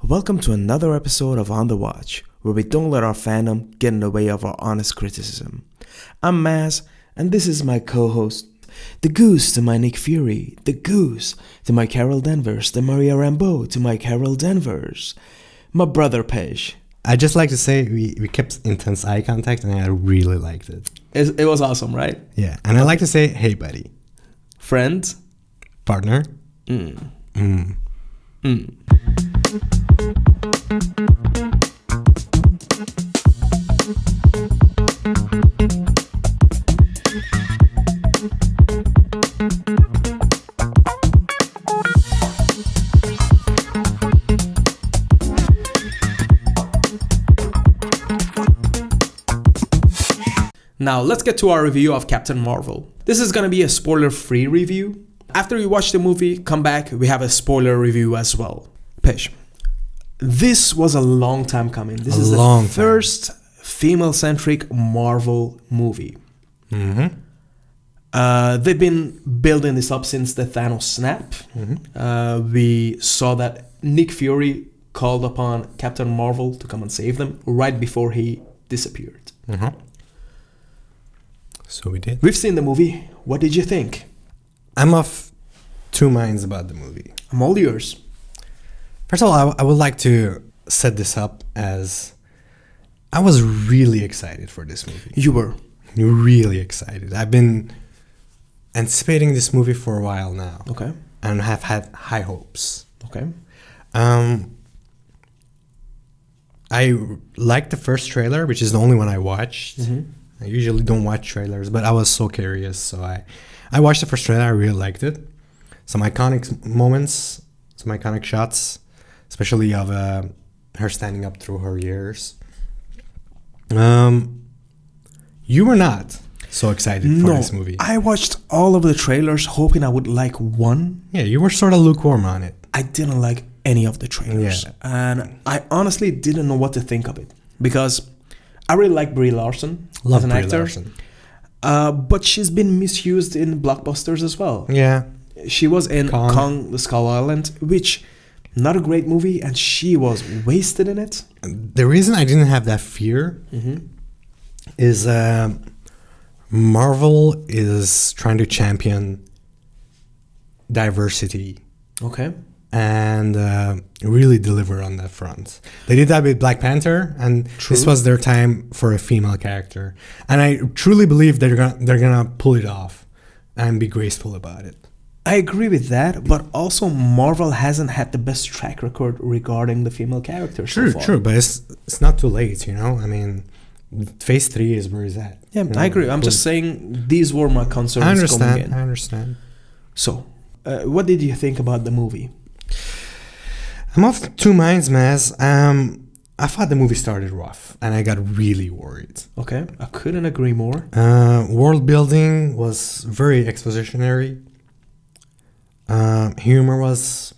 Welcome to another episode of On The Watch, where we don't let our fandom get in the way of our honest criticism. I'm Maz, and this is my co-host. The goose to my Nick Fury, the goose to my Carol Danvers, the Maria Rambeau to my Carol Danvers, my brother Pej. I'd just like to say we kept intense eye contact and I really liked it. It was awesome, right? Yeah, and I like to say, hey buddy. Friend? Partner? Now let's get to our review of Captain Marvel. This is gonna be a spoiler-free review. After you watch the movie, come back, we have a spoiler review as well. Pej, this was a long time coming. This is the first female-centric Marvel movie. They've been building this up since the Thanos snap. We saw that Nick Fury called upon Captain Marvel to come and save them right before he disappeared. So we did. We've seen the movie. What did you think? I'm of two minds about the movie. I'm all yours. First of all, I would like to set this up as I was really excited for this movie. You were? Really excited. I've been anticipating this movie for a while now. Okay. And have had high hopes. Okay. I liked the first trailer, which is the only one I watched. I usually don't watch trailers, but I was so curious. So I watched the first trailer. I really liked it. Some iconic moments, some iconic shots, especially of her standing up through her years. You were not so excited for this movie. I watched all of the trailers hoping I would like one. Yeah, you were sort of lukewarm on it. I didn't like any of the trailers. Yeah. And I honestly didn't know what to think of it. Because I really like Brie Larson as an actor. Larson. But she's been misused in blockbusters as well. Yeah. She was in Kong the Skull Island, which not a great movie, and she was wasted in it. The reason I didn't have that fear is Marvel is trying to champion diversity. Okay. And really deliver on that front. They did that with Black Panther, and this was their time for a female character. And I truly believe they're gonna pull it off and be graceful about it. I agree with that, but also Marvel hasn't had the best track record regarding the female characters so far. True, but it's not too late, you know? I mean, phase 3 is where it's at. Yeah, I agree. I'm just saying these were my concerns going in. I understand. So, what did you think about the movie? I'm of two minds, Maz. I thought the movie started rough, and I got really worried. Okay, I couldn't agree more. World building was very expositionary. Humor was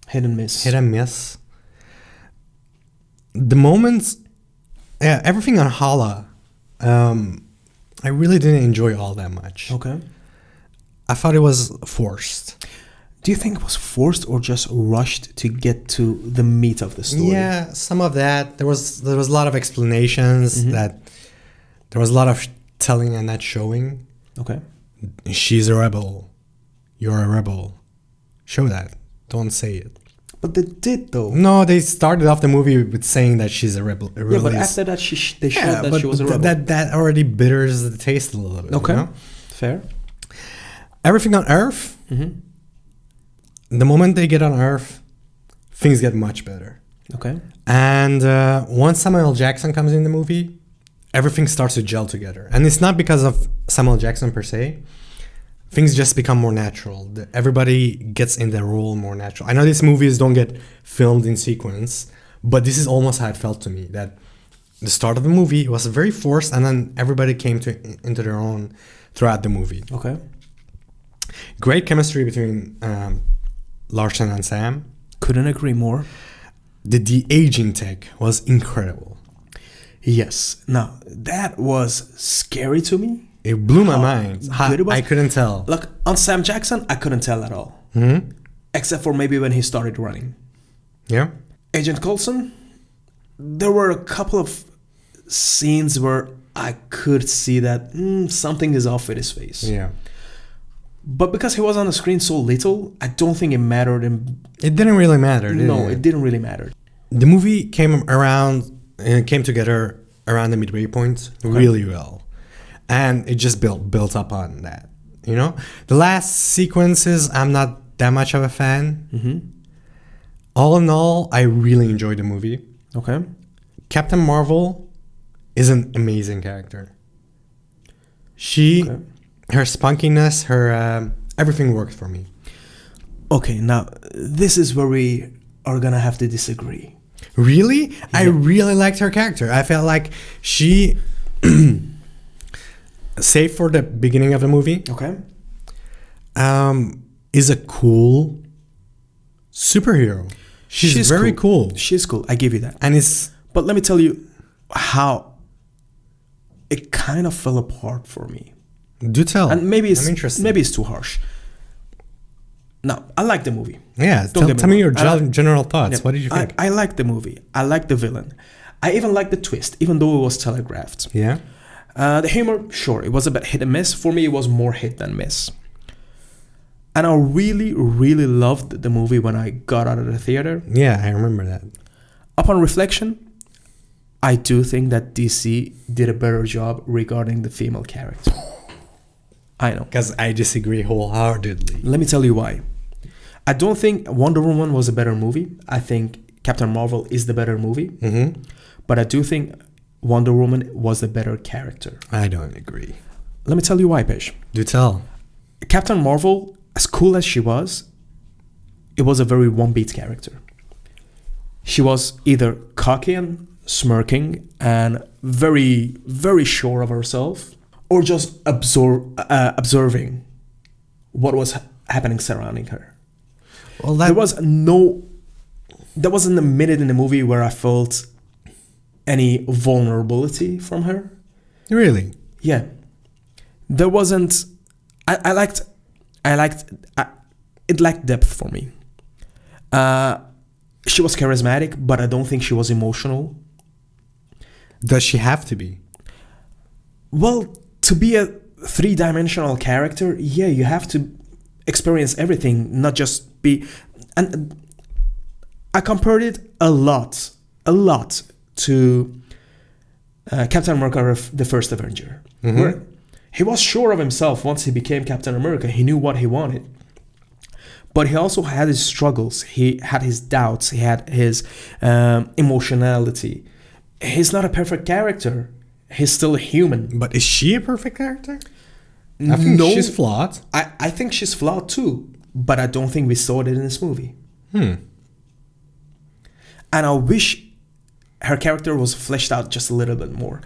hit and miss. The moments, everything on Hala, I really didn't enjoy all that much. Okay. I thought it was forced. Do you think it was forced or just rushed to get to the meat of the story? Yeah, some of that. There was a lot of explanations that there was a lot of telling and not showing. Okay. She's a rebel. You're a rebel. Show that. Don't say it. But they did, though. No, they started off the movie with saying that she's a rebel. Yeah, but after that, they showed that she was a rebel. That already bitters the taste a little bit. Okay, you know? Fair. Everything on Earth, the moment they get on Earth, things get much better. Okay. And once Samuel L. Jackson comes in the movie, everything starts to gel together. And it's not because of Samuel L. Jackson per se. Things just become more natural. Everybody gets in their role more natural. I know these movies don't get filmed in sequence, but this is almost how it felt to me. That the start of the movie was very forced, and then everybody came into their own throughout the movie. Okay. Great chemistry between Larson and Sam. Couldn't agree more. The de-aging tech was incredible. Yes. Now, that was scary to me. It blew my mind. I couldn't tell. Like, on Sam Jackson, I couldn't tell at all. Except for maybe when he started running. Yeah? Agent Coulson, there were a couple of scenes where I could see that something is off with his face. Yeah. But because he was on the screen so little, I don't think it mattered. It didn't really matter, did No, it? it didn't really matter. The movie came together around the midway point really well. And it just built up on that. You know? The last sequences, I'm not that much of a fan. Mm-hmm. All in all, I really enjoyed the movie. Okay. Captain Marvel is an amazing character. Her spunkiness, her everything worked for me. Okay, now this is where we are gonna have to disagree. Really? Yeah. I really liked her character. I felt like she, save for the beginning of the movie, Okay. is a cool superhero. She's very cool. She's cool. I give you that. And it's... But let me tell you how it kind of fell apart for me. Do tell. And maybe I'm interested. maybe it's too harsh. No, I like the movie. Yeah, Don't get me tell me your wrong. general thoughts. Yeah, What did you think? I like the movie. I like the villain. I even like the twist, even though it was telegraphed. Yeah? The humor, sure, it was a bit hit and miss. For me, it was more hit than miss. And I really, really loved the movie when I got out of the theater. Yeah, I remember that. Upon reflection, I do think that DC did a better job regarding the female character. I know. Because I disagree wholeheartedly. Let me tell you why. I don't think Wonder Woman was a better movie. I think Captain Marvel is the better movie. Mm-hmm. But I do think Wonder Woman was the better character. I don't agree. Let me tell you why, Pesh. Do tell. Captain Marvel, as cool as she was, it was a very one-beat character. She was either cocky and smirking and very, very sure of herself, or just observing what was happening surrounding her. Well, There wasn't a minute in the movie where I felt any vulnerability from her. Really? Yeah. There wasn't... it lacked depth for me. She was charismatic, but I don't think she was emotional. Does she have to be? Well, to be a three-dimensional character, yeah, you have to experience everything, not just be... And I compared it a lot to Captain America, the First Avenger. Mm-hmm. Where he was sure of himself once he became Captain America. He knew what he wanted. But he also had his struggles. He had his doubts. He had his emotionality. He's not a perfect character. He's still a human. But is she a perfect character? I think she's flawed. I think she's flawed too. But I don't think we saw it in this movie. And I wish her character was fleshed out just a little bit more.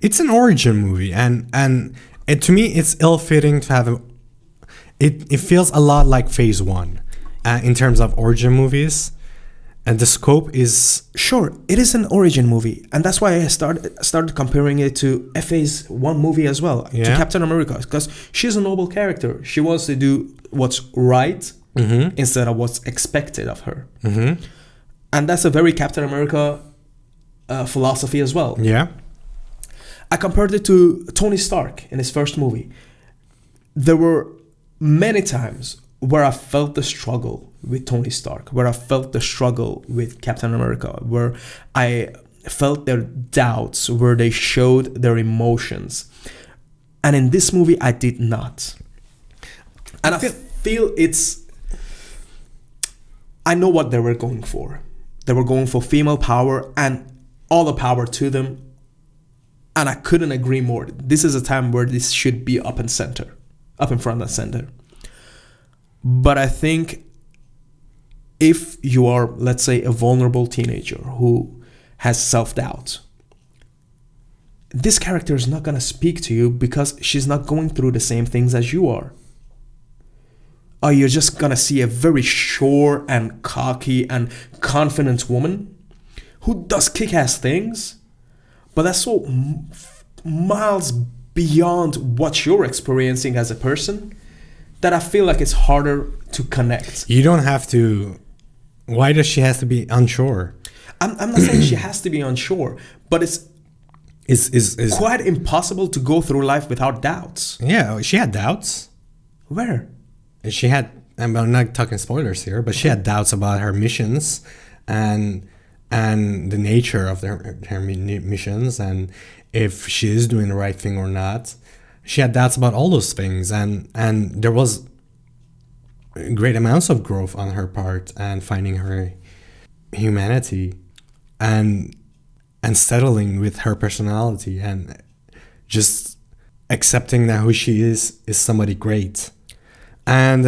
It's an origin movie, and to me, it's ill-fitting to have it feels a lot like Phase 1 in terms of origin movies, and the scope is... Sure, it is an origin movie, and that's why I started comparing it to a Phase 1 movie as well, to Captain America, because she's a noble character. She wants to do what's right instead of what's expected of her. And that's a very Captain America philosophy as well. Yeah. I compared it to Tony Stark in his first movie. There were many times where I felt the struggle with Tony Stark, where I felt the struggle with Captain America, where I felt their doubts, where they showed their emotions. And in this movie, I did not. And I feel I know what they were going for. They were going for female power and all the power to them. And I couldn't agree more. This is a time where this should be up in front and center. But I think if you are, let's say, a vulnerable teenager who has self-doubt, this character is not going to speak to you because she's not going through the same things as you are. Or you're just going to see a very sure and cocky and confident woman who does kick-ass things, but that's so miles beyond what you're experiencing as a person that I feel like it's harder to connect. You don't have to Why does she has to be unsure? I'm not saying she has to be unsure, but it's Is quite impossible to go through life without doubts. Yeah, she had doubts. Where? She had, I'm not talking spoilers here, but she had doubts about her missions and the nature of her missions, and if she is doing the right thing or not. She had doubts about all those things, and there was great amounts of growth on her part and finding her humanity and settling with her personality and just accepting that who she is somebody great. And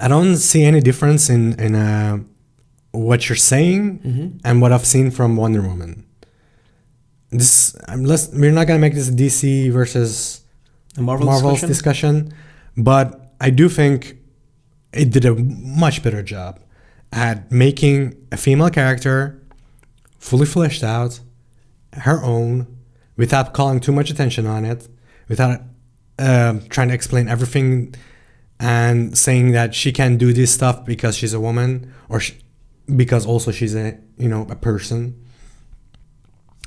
I don't see any difference in what you're saying and what I've seen from Wonder Woman. We're not gonna make this a DC versus A Marvel discussion, but I do think it did a much better job at making a female character fully fleshed out, her own, without calling too much attention on it, without trying to explain everything and saying that she can do this stuff because she's a woman or because also she's a person.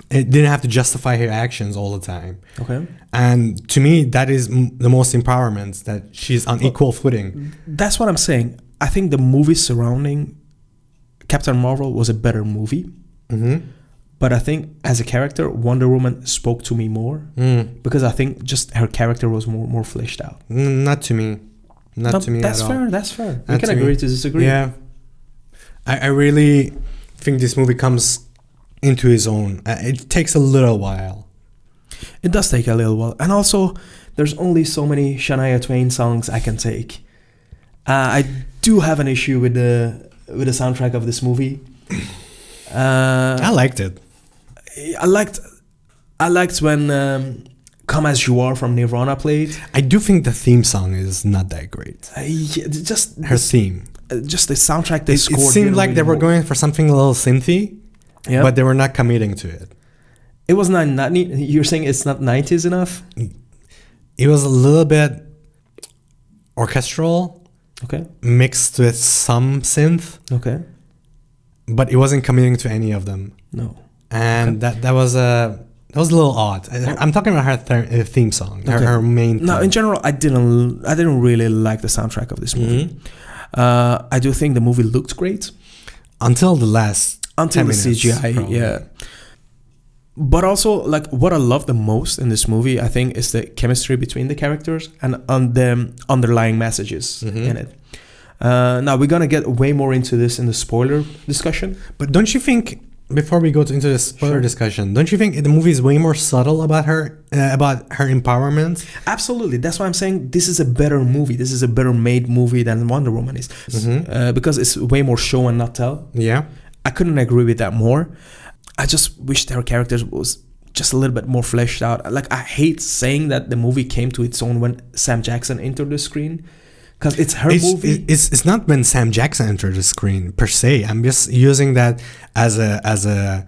It didn't have to justify her actions all the time. Okay. And to me, that is the most empowerment, that she's on equal footing. That's what I'm saying. I think the movie surrounding Captain Marvel was a better movie. But I think as a character, Wonder Woman spoke to me more because I think just her character was more fleshed out. Not to me. Not to me that's at fair, all. That's fair. We Not can to agree me. to disagree. Yeah. I really think this movie comes into his own. It takes a little while. It does take a little while. And also, there's only so many Shania Twain songs I can take. I do have an issue with the soundtrack of this movie. I liked it. I liked when "Come As You Are" from Nirvana played. I do think the theme song is not that great. Yeah, just Her theme. Just the soundtrack they It scored. seemed like they were going for something a little synthy, but they were not committing to it. It was not. You're saying it's not 90s enough? It was a little bit orchestral, Okay. mixed with some synth, Okay. but it wasn't committing to any of them. No. And that was a little odd. I'm talking about her theme song, Okay. her main theme. No, in general, I didn't really like the soundtrack of this movie. I do think the movie looked great until the last 10 the minutes, CGI, probably. yeah. But also, like, what I love the most in this movie, I think, is the chemistry between the characters and on the underlying messages in it. Now we're gonna get way more into this in the spoiler discussion. But don't you think, before we go into the spoiler discussion, don't you think the movie is way more subtle about her empowerment? Absolutely. That's why I'm saying this is a better movie. This is a better made movie than Wonder Woman is. Because it's way more show and not tell. Yeah. I couldn't agree with that more. I just wish her characters was just a little bit more fleshed out. Like, I hate saying that the movie came to its own when Sam Jackson entered the screen. Because it's her movie. It's not when Sam Jackson entered the screen per se. I'm just using that as a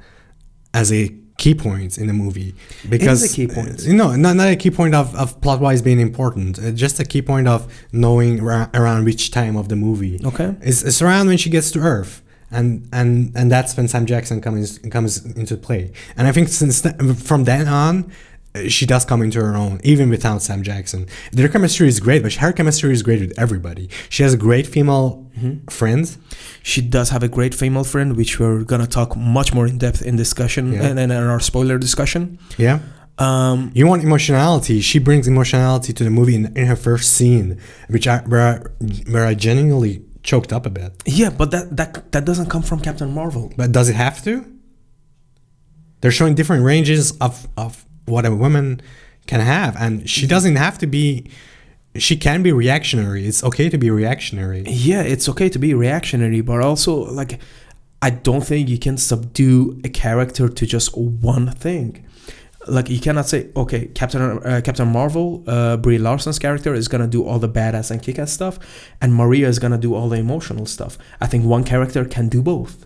key point in the movie, because it is a key point. Not a key point of plot wise being important. Just a key point of knowing around which time of the movie. Okay, it's around when she gets to Earth. And that's when Sam Jackson comes into play. And I think from then on, she does come into her own, even without Sam Jackson. Their chemistry is great, but her chemistry is great with everybody. She has a great female friend. She does have a great female friend, which we're gonna talk much more in depth in discussion and in our spoiler discussion. Yeah. You want emotionality? She brings emotionality to the movie in her first scene, where I genuinely choked up a bit. Yeah, but that doesn't come from Captain Marvel. But does it have to? They're showing different ranges of what a woman can have, and she doesn't have to be. She can be reactionary. It's okay to be reactionary. Yeah, it's okay to be reactionary, but also, like, I don't think you can subdue a character to just one thing. Like, you cannot say, okay, Captain Marvel, Brie Larson's character is gonna do all the badass and kick-ass stuff, and Maria is gonna do all the emotional stuff. I think one character can do both,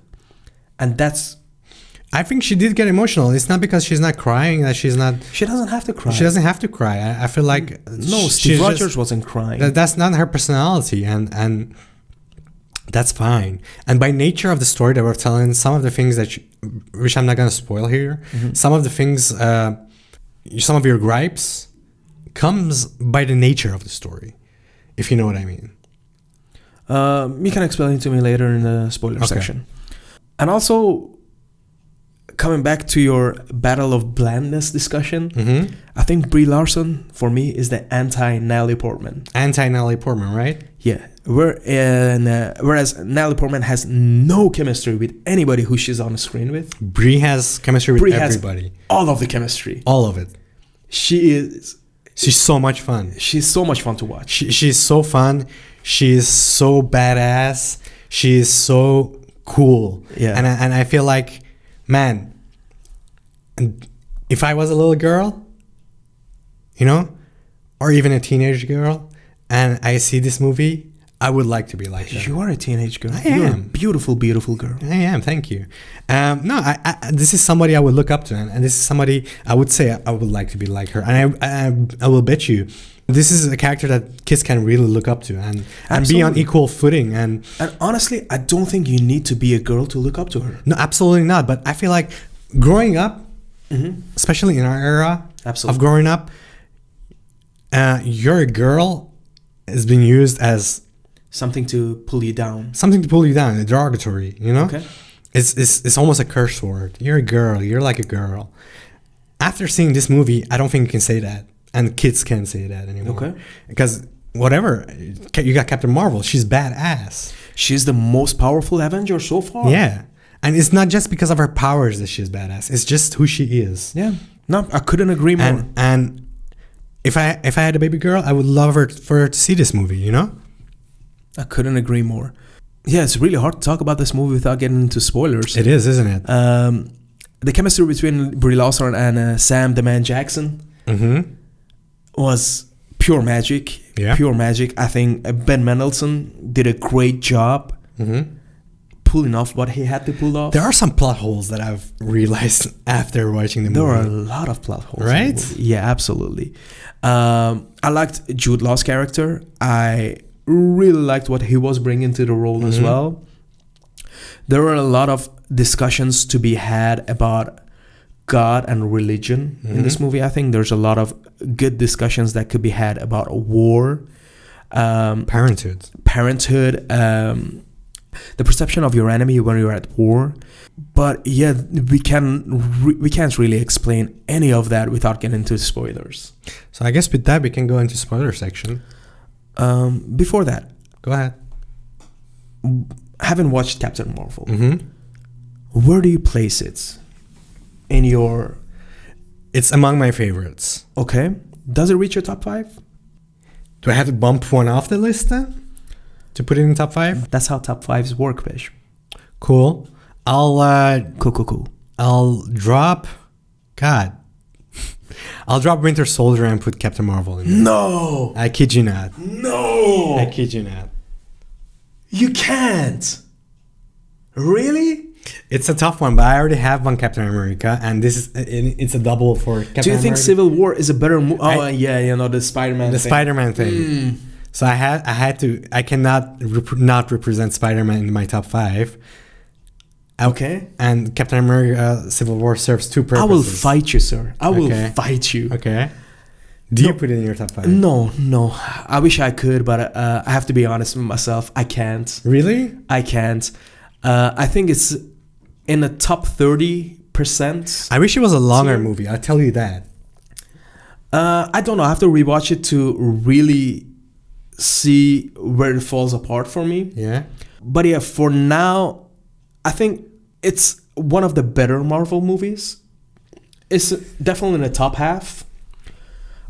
and that's. I think she did get emotional. It's not because she's not crying that she's not. She doesn't have to cry. She doesn't have to cry. I feel like no, Steve Rogers wasn't crying. That's not her personality, and That's fine. And by nature of the story that we're telling, some of the things which I'm not going to spoil here, some of the things, some of your gripes comes by the nature of the story, if you know what I mean. You can explain it to me later in the spoiler section. And also, coming back to your battle of blandness discussion, I think Brie Larson, for me, is the anti-Natalie Portman. Anti-Natalie Portman, right? Yeah. Whereas Natalie Portman has no chemistry with anybody who she's on the screen with. Brie has chemistry with everybody. Has all of the chemistry. All of it. She's so much fun. She's so much fun to watch. She's so fun. She's so badass. She's so cool. Yeah. And I feel like, man, if I was a little girl, you know, or even a teenage girl, and I see this movie, I would like to be like her. You are a teenage girl. You're a beautiful, beautiful girl. I am. Thank you. No, this is somebody I would look up to, and this is somebody I would say I would like to be like her. And I will bet you, this is a character that kids can really look up to and be on equal footing. And honestly, I don't think you need to be a girl to look up to her. No, absolutely not. But I feel like growing up, especially in our era of growing up, you're a girl has been used as something to pull you down. Something to pull you down, derogatory, you know? Okay. It's almost a curse word. You're a girl. You're like a girl. After seeing this movie, I don't think you can say that. And kids can't say that anymore. Okay. Because whatever, you got Captain Marvel. She's badass. She's the most powerful Avenger so far. Yeah. And it's not just because of her powers that she's badass. It's just who she is. Yeah. No, I couldn't agree more. And if I had a baby girl, I would love for her to see this movie, you know? I couldn't agree more. Yeah, it's really hard to talk about this movie without getting into spoilers. It is, isn't it? The chemistry between Brie Larson and Sam the Man Jackson was pure magic. Yeah. Pure magic. I think Ben Mendelsohn did a great job pulling off what he had to pull off. There are some plot holes that I've realized after watching the movie. There are a lot of plot holes. Right? Yeah, absolutely. I liked Jude Law's character. I really liked what he was bringing to the role as well. There were a lot of discussions to be had about God and religion in this movie. I think there's a lot of good discussions that could be had about war, parenthood, the perception of your enemy when you're at war. But yeah, we can't really explain any of that without getting into spoilers. So I guess with that we can go into spoiler section. Before that, go ahead. Haven't watched Captain Marvel. Where do you place it in your? It's among my favorites. Okay. Does it reach your top 5? Do I have to bump one off the list then to put it in top 5? That's how top 5s work, Fish. Cool. Cool. I'll drop. God. I'll drop Winter Soldier and put Captain Marvel in there. No! I kid you not. No! I kid you not. You can't! Really? It's a tough one, but I already have one Captain America, and it's a double for Captain America. Do you think Civil War is a better movie? Oh, yeah, you know, the Spider-Man thing. The Spider-Man thing. So I cannot not represent Spider-Man in my top 5. Okay. And Captain America Civil War serves 2 purposes. I will fight you, sir. I will fight you. Okay. Do you put it in your top 5? No. I wish I could, but I have to be honest with myself. I can't. Really? I can't. I think it's in the top 30%. I wish it was a longer movie. I'll tell you that. I don't know. I have to rewatch it to really see where it falls apart for me. Yeah. But yeah, for now, I think it's one of the better Marvel movies. It's definitely in the top half,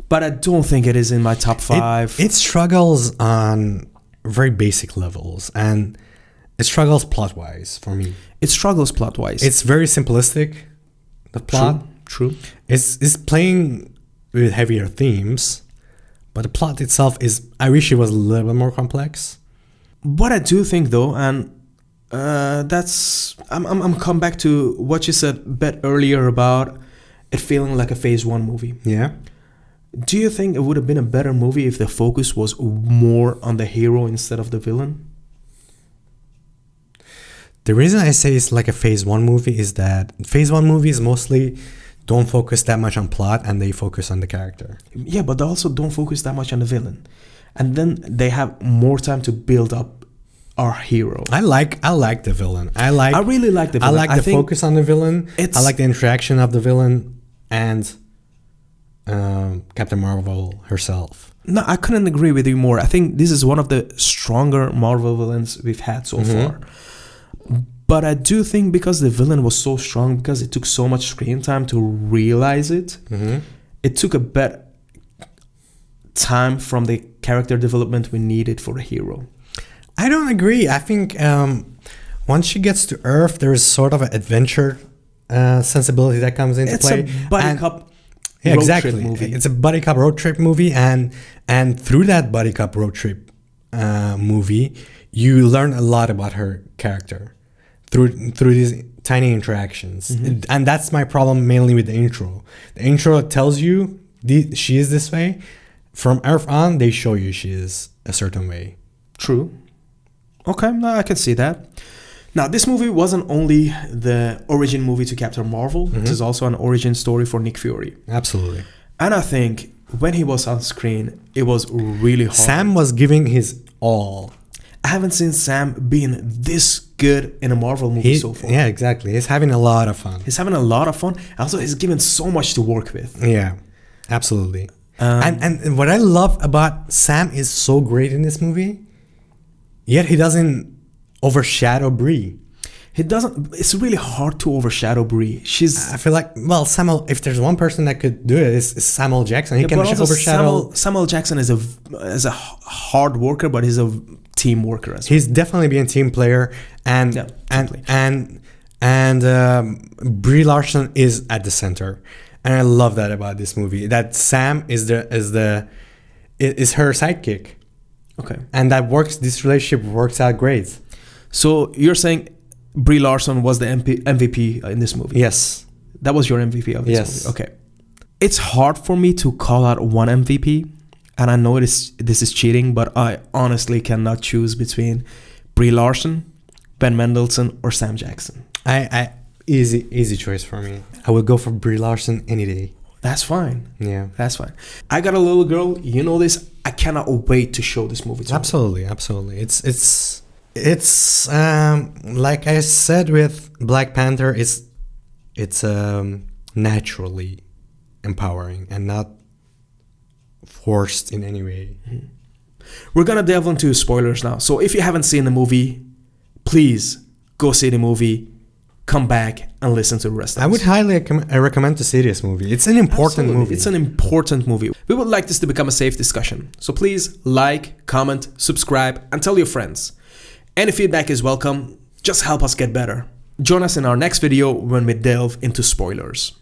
but I don't think it is in my top 5. It struggles on very basic levels, and it struggles plot-wise for me. It struggles plot-wise. It's very simplistic, the plot. True. It's playing with heavier themes, but the plot itself is... I wish it was a little bit more complex. What I do think, though, and that's... I'm come back to what you said a bit earlier about it feeling like a Phase 1 movie. Yeah. Do you think it would have been a better movie if the focus was more on the hero instead of the villain? The reason I say it's like a phase 1 movie is that phase 1 movies mostly don't focus that much on plot and they focus on the character. Yeah, but they also don't focus that much on the villain. And then they have more time to build up our hero. I like the villain. I really like the villain. I like the focus on the villain. I like the interaction of the villain and Captain Marvel herself. No, I couldn't agree with you more. I think this is one of the stronger Marvel villains we've had so far. But I do think because the villain was so strong, because it took so much screen time to realize it, it took a bit time from the character development we needed for a hero. I don't agree. I think once she gets to Earth, there's sort of an adventure sensibility that comes into play. It's a buddy cop road trip movie. It's a buddy cop road trip movie, and through that buddy cop road trip movie, you learn a lot about her character through these tiny interactions. And that's my problem mainly with the intro. The intro tells you she is this way. From Earth on, they show you she is a certain way. True. Okay, no, I can see that. Now, this movie wasn't only the origin movie to Captain Marvel. It is also an origin story for Nick Fury. Absolutely. And I think when he was on screen, it was really hard. Sam was giving his all. I haven't seen Sam being this good in a Marvel movie so far. Yeah, exactly. He's having a lot of fun. He's having a lot of fun. Also, he's given so much to work with. Yeah, absolutely. And what I love about Sam is so great in this movie, yet he doesn't overshadow Brie. He doesn't. It's really hard to overshadow Brie. I feel like, well, Samuel. If there's one person that could do it, it's Samuel Jackson. He can overshadow. Samuel Jackson is a hard worker, but he's a team worker as well. He's definitely being a team player, and Brie Larson is at the center, and I love that about this movie. That Sam is her sidekick. Okay, and that works. This relationship works out great. So you're saying Brie Larson was the MVP in this movie? Yes. That was your MVP of this movie? Okay. It's hard for me to call out one MVP, and I know this is cheating, but I honestly cannot choose between Brie Larson, Ben Mendelsohn, or Sam Jackson. Easy choice for me. I would go for Brie Larson any day. That's fine. Yeah. That's fine. I got a little girl, you know this. I cannot wait to show this movie to her. Absolutely. It's like I said with Black Panther, it's naturally empowering and not forced in any way. We're gonna delve into spoilers now. So if you haven't seen the movie, please go see the movie, come back and listen to the rest of it. I would highly recommend to see this movie. It's an important movie. It's an important movie. We would like this to become a safe discussion. So please like, comment, subscribe, and tell your friends. Any feedback is welcome. Just help us get better. Join us in our next video when we delve into spoilers.